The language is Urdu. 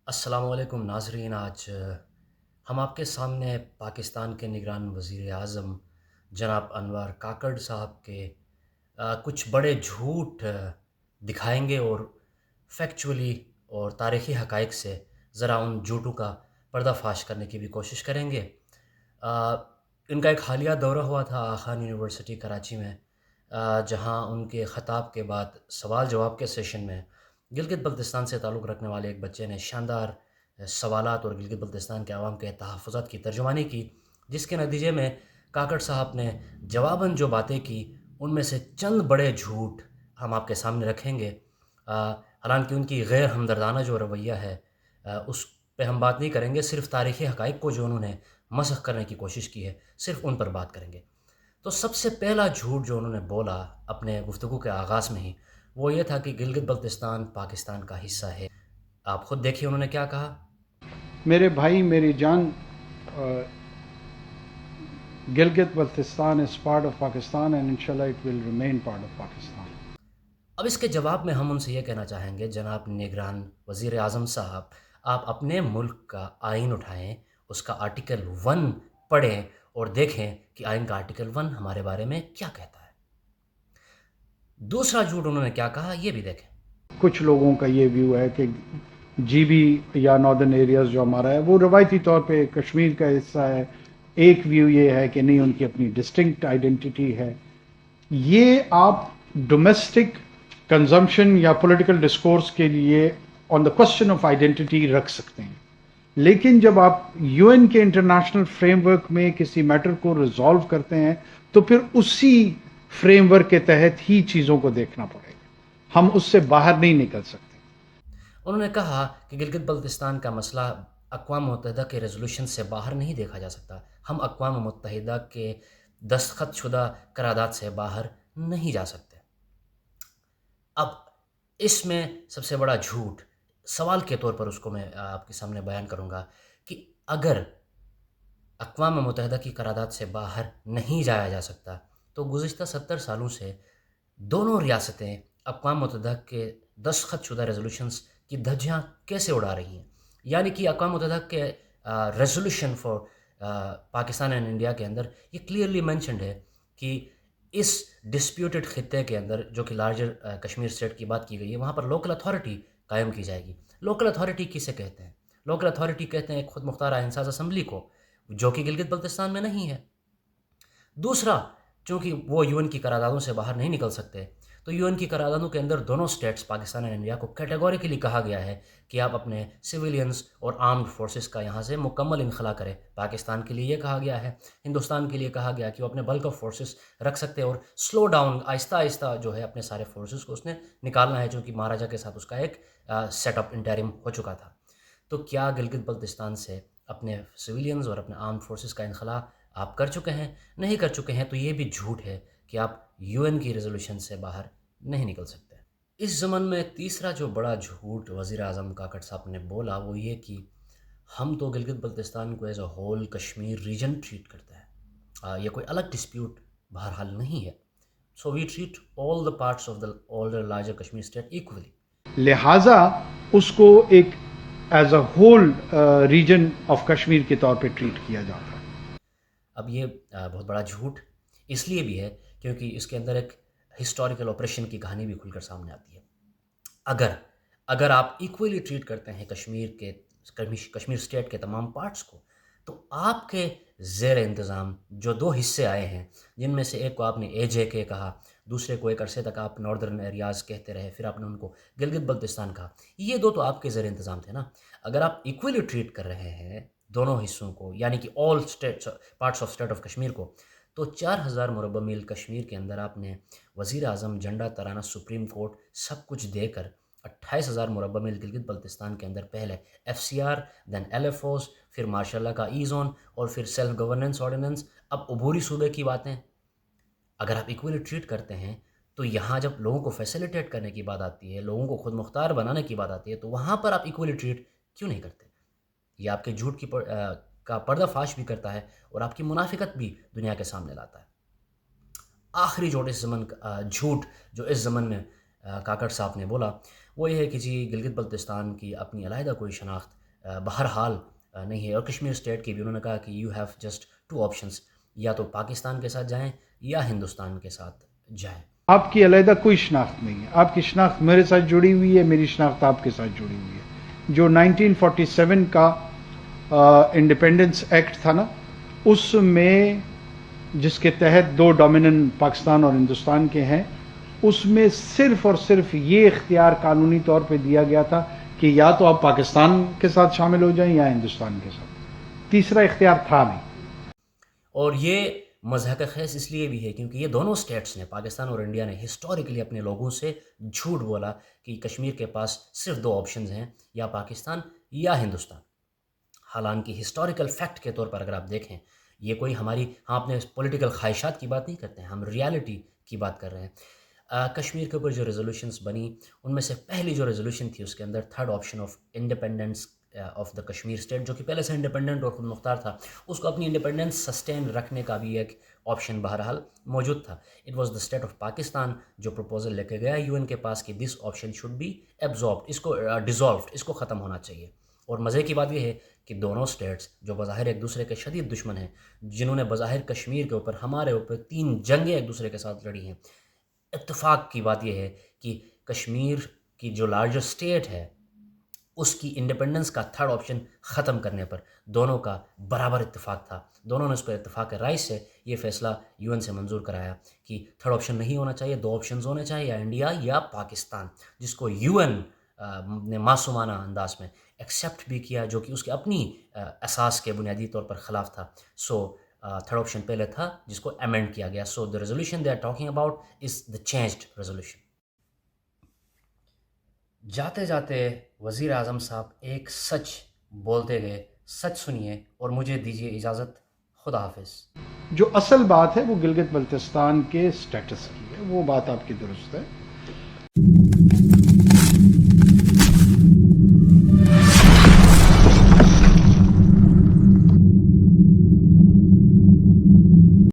السلام علیکم ناظرین، آج ہم آپ کے سامنے پاکستان کے نگران وزیر اعظم جناب انور کاکڑ صاحب کے کچھ بڑے جھوٹ دکھائیں گے اور فیکچولی اور تاریخی حقائق سے ذرا ان جھوٹوں کا پردہ فاش کرنے کی بھی کوشش کریں گے۔ آ، ان کا ایک حالیہ دورہ ہوا تھا خان یونیورسٹی کراچی میں، جہاں ان کے خطاب کے بعد سوال جواب کے سیشن میں گلگت بلتستان سے تعلق رکھنے والے ایک بچے نے شاندار سوالات اور گلگت بلتستان کے عوام کے تحفظات کی ترجمانی کی، جس کے نتیجے میں کاکڑ صاحب نے جواباً جو باتیں کی ان میں سے چند بڑے جھوٹ ہم آپ کے سامنے رکھیں گے۔ حالانکہ ان کی غیر ہمدردانہ جو رویہ ہے اس پہ ہم بات نہیں کریں گے، صرف تاریخی حقائق کو جو انہوں نے مسخ کرنے کی کوشش کی ہے صرف ان پر بات کریں گے۔ تو سب سے پہلا جھوٹ جو انہوں نے بولا اپنے گفتگو کے آغاز میں ہی وہ یہ تھا کہ گلگت بلتستان پاکستان کا حصہ ہے۔ آپ خود دیکھیے انہوں نے کیا کہا۔ میرے بھائی میری جان، Gilgit Baltistan is part of Pakistan and انشاءاللہ it will remain part of Pakistan. اب اس کے جواب میں ہم ان سے یہ کہنا چاہیں گے، جناب نگران وزیر اعظم صاحب، آپ اپنے ملک کا آئین اٹھائیں، اس کا آرٹیکل 1 پڑھیں اور دیکھیں کہ آئین کا آرٹیکل 1 ہمارے بارے میں کیا کہتا ہے۔ دوسرا جھوٹ انہوں نے کیا کہا یہ بھی دیکھیں۔ کچھ لوگوں کا یہ ویو ہے کہ جی بی یا ناردرن ایریاز جو ہمارا ہے وہ روایتی طور پہ کشمیر کا حصہ ہے. ایک ویو یہ ہے کہ نہیں، ان کی اپنی ڈسٹنکٹ آئیڈینٹی ہے. یہ آپ ڈومیسٹک کنزمپشن یا پولیٹیکل ڈسکورس کے لیے آن دا کوشچن آف آئیڈینٹی رکھ سکتے ہیں، لیکن جب آپ یو این کے انٹرنیشنل فریم ورک میں کسی میٹر کو ریزالو کرتے ہیں تو پھر اسی فریم ورک کے تحت ہی چیزوں کو دیکھنا پڑے گا. ہم اس سے باہر نہیں نکل سکتے. انہوں نے کہا کہ گلگت بلتستان کا مسئلہ اقوام متحدہ کے ریزولوشن سے باہر نہیں دیکھا جا سکتا، ہم اقوام متحدہ کے دستخط شدہ قرارداد سے باہر نہیں جا سکتے۔ اب اس میں سب سے بڑا جھوٹ سوال کے طور پر اس کو میں آپ کے سامنے بیان کروں گا کہ اگر اقوام متحدہ کی قرارداد سے باہر نہیں جایا جا سکتا تو گزشتہ 70 سالوں سے دونوں ریاستیں اقوام متحدہ کے دستخط شدہ ریزولوشنز کی دھجیاں کیسے اڑا رہی ہیں؟ یعنی کہ اقوام متحدہ کے resolution for Pakistan and India کے اندر یہ کلیئرلی مینشنڈ ہے کہ اس ڈسپیوٹڈ خطے کے اندر جو کہ لارجر کشمیر اسٹیٹ کی بات کی گئی ہے، وہاں پر لوکل اتھارٹی قائم کی جائے گی۔ لوکل اتھارٹی کسے کہتے ہیں؟ لوکل اتھارٹی کہتے ہیں ایک خود مختار آئین ساز اسمبلی کو، جو کہ گلگت بلتستان میں نہیں ہے۔ دوسرا، چونکہ وہ یو این کی قراردادوں سے باہر نہیں نکل سکتے، تو یو این کی قراردادوں کے اندر دونوں سٹیٹس پاکستان اور انڈیا کو کیٹیگوریکلی کہا گیا ہے کہ آپ اپنے سویلینز اور آرمڈ فورسز کا یہاں سے مکمل انخلا کریں۔ پاکستان کے لیے یہ کہا گیا ہے، ہندوستان کے لیے کہا گیا کہ وہ اپنے بلک آف فورسز رکھ سکتے ہیں اور سلو ڈاؤن آہستہ آہستہ جو ہے اپنے سارے فورسز کو اس نے نکالنا ہے، چونکہ مہاراجہ کے ساتھ اس کا ایک سیٹ اپ انٹرم ہو چکا تھا۔ تو کیا گلگت بلتستان سے اپنے سویلینز اور اپنے آرمڈ فورسز کا انخلا آپ کر چکے ہیں؟ نہیں کر چکے ہیں تو یہ بھی جھوٹ ہے کہ آپ یو این کی ریزولوشن سے باہر نہیں نکل سکتے۔ اس ضمن میں تیسرا جو بڑا جھوٹ وزیر اعظم کاکڑ صاحب نے بولا وہ یہ کہ ہم تو گلگت بلتستان کو as a whole Kashmir region treat کرتے ہیں، یہ کوئی الگ ڈسپیوٹ بہرحال نہیں ہے۔ So we treat all the parts of the older larger Kashmir state equally. لہٰذا اس کو ایک as a whole region of Kashmir کے طور پہ ٹریٹ کیا جاتا ہے. اب یہ بہت بڑا جھوٹ اس لیے بھی ہے کیونکہ اس کے اندر ایک ہسٹوریکل آپریشن کی کہانی بھی کھل کر سامنے آتی ہے۔ اگر آپ ایکولی ٹریٹ کرتے ہیں کشمیر اسٹیٹ کے تمام پارٹس کو، تو آپ کے زیر انتظام جو دو حصے آئے ہیں، جن میں سے ایک کو آپ نے اے جے کے کہا، دوسرے کو ایک عرصے تک آپ ناردرن ایریاز کہتے رہے، پھر آپ نے ان کو گلگت بلتستان کہا، یہ دو تو آپ کے زیر انتظام تھے نا۔ اگر آپ ایکولی ٹریٹ کر رہے ہیں دونوں حصوں کو، یعنی کہ all parts of state of Kashmir کو، تو 4000 مربع میل کشمیر کے اندر آپ نے وزیر اعظم، جھنڈا ترانہ، سپریم کورٹ سب کچھ دے کر 28,000 مربع میل گلگت بلتستان کے اندر پہلے F C R, then L F Os, پھر ماشاء اللہ کا ای زون اور پھر سیلف گورننس آرڈیننس، اب عبوری صوبے کی باتیں۔ اگر آپ ایکولی ٹریٹ کرتے ہیں تو یہاں جب لوگوں کو فیسیلیٹیٹ کرنے کی بات آتی ہے، لوگوں کو خود مختار بنانے کی بات آتی ہے، تو وہاں پر آپ ایکولی ٹریٹ کیوں نہیں کرتے؟ یہ آپ کے جھوٹ کا پردہ فاش بھی کرتا ہے اور آپ کی منافقت بھی دنیا کے سامنے لاتا ہے۔ آخری جھوٹ جو اس زمن میں کاکڑ صاحب نے بولا وہ یہ ہے کہ جی گلگت بلتستان کی اپنی علیحدہ کوئی شناخت بہرحال نہیں ہے، اور کشمیر اسٹیٹ کی بھی انہوں نے کہا کہ یو ہیو جسٹ 2 آپشنس، یا تو پاکستان کے ساتھ جائیں یا ہندوستان کے ساتھ جائیں۔ آپ کی علیحدہ کوئی شناخت نہیں ہے، آپ کی شناخت میرے ساتھ جڑی ہوئی ہے، میری شناخت آپ کے ساتھ جڑی ہوئی ہے۔ جو 1947 کا انڈیپینڈنس ایکٹ تھا نا، اس میں جس کے تحت 2 ڈومینن پاکستان اور ہندوستان کے ہیں، اس میں صرف اور صرف یہ اختیار قانونی طور پہ دیا گیا تھا کہ یا تو آپ پاکستان کے ساتھ شامل ہو جائیں یا ہندوستان کے ساتھ، تیسرا اختیار تھا نہیں۔ اور یہ مضحکہ خیز اس لیے بھی ہے کیونکہ یہ دونوں اسٹیٹس نے، پاکستان اور انڈیا نے، ہسٹوریکلی اپنے لوگوں سے جھوٹ بولا کہ کشمیر کے پاس صرف 2 آپشنز ہیں، یا پاکستان یا ہندوستان۔ حالانکہ ہسٹوریکل فیکٹ کے طور پر اگر آپ دیکھیں، یہ کوئی ہم اپنے پولیٹیکل خواہشات کی بات نہیں کرتے ہیں، ہم ریالٹی کی بات کر رہے ہیں۔ کشمیر کے اوپر جو ریزولوشنز بنی، ان میں سے پہلی جو ریزولوشن تھی اس کے اندر 3rd option of independence of the Kashmir state, جو کہ پہلے سے انڈیپینڈنٹ اور خود مختار تھا، اس کو اپنی انڈیپینڈنس سسٹین رکھنے کا بھی ایک آپشن بہرحال موجود تھا۔ It was the state of Pakistan جو پروپوزل لے کے گیا یو این کے پاس کہ دس آپشن شوڈ بی ایبزاربڈ، اس کو ڈیزالوڈ، اس کو ختم ہونا چاہیے۔ اور مزے کی بات یہ ہے کہ دونوں اسٹیٹس جو بظاہر ایک دوسرے کے شدید دشمن ہیں، جنہوں نے بظاہر کشمیر کے اوپر، ہمارے اوپر 3 جنگیں ایک دوسرے کے ساتھ لڑی ہیں، اتفاق کی بات یہ ہے کہ کشمیر کی جو لارجسٹ اسٹیٹ ہے اس کی انڈیپینڈنس کا 3rd آپشن ختم کرنے پر دونوں کا برابر اتفاق تھا۔ دونوں نے اس پر اتفاق رائے سے یہ فیصلہ یو این سے منظور کرایا کہ 3rd آپشن نہیں ہونا چاہیے، 2 آپشنز ہونے چاہیے، یا انڈیا یا پاکستان، جس کو یو این نے معصومانہ انداز میں ایکسیپٹ بھی کیا، جو کہ اس کے اپنی اساس کے بنیادی طور پر خلاف تھا۔ سو 3rd آپشن پہلے تھا جس کو امینڈ کیا گیا۔ So the resolution they are talking about is the changed resolution. جاتے جاتے وزیر اعظم صاحب ایک سچ بولتے گئے، سچ سنیے اور مجھے دیجیے اجازت۔ خدا حافظ۔ جو اصل بات ہے وہ گلگت بلتستان کے سٹیٹس کی ہے، وہ بات آپ کی درست ہے۔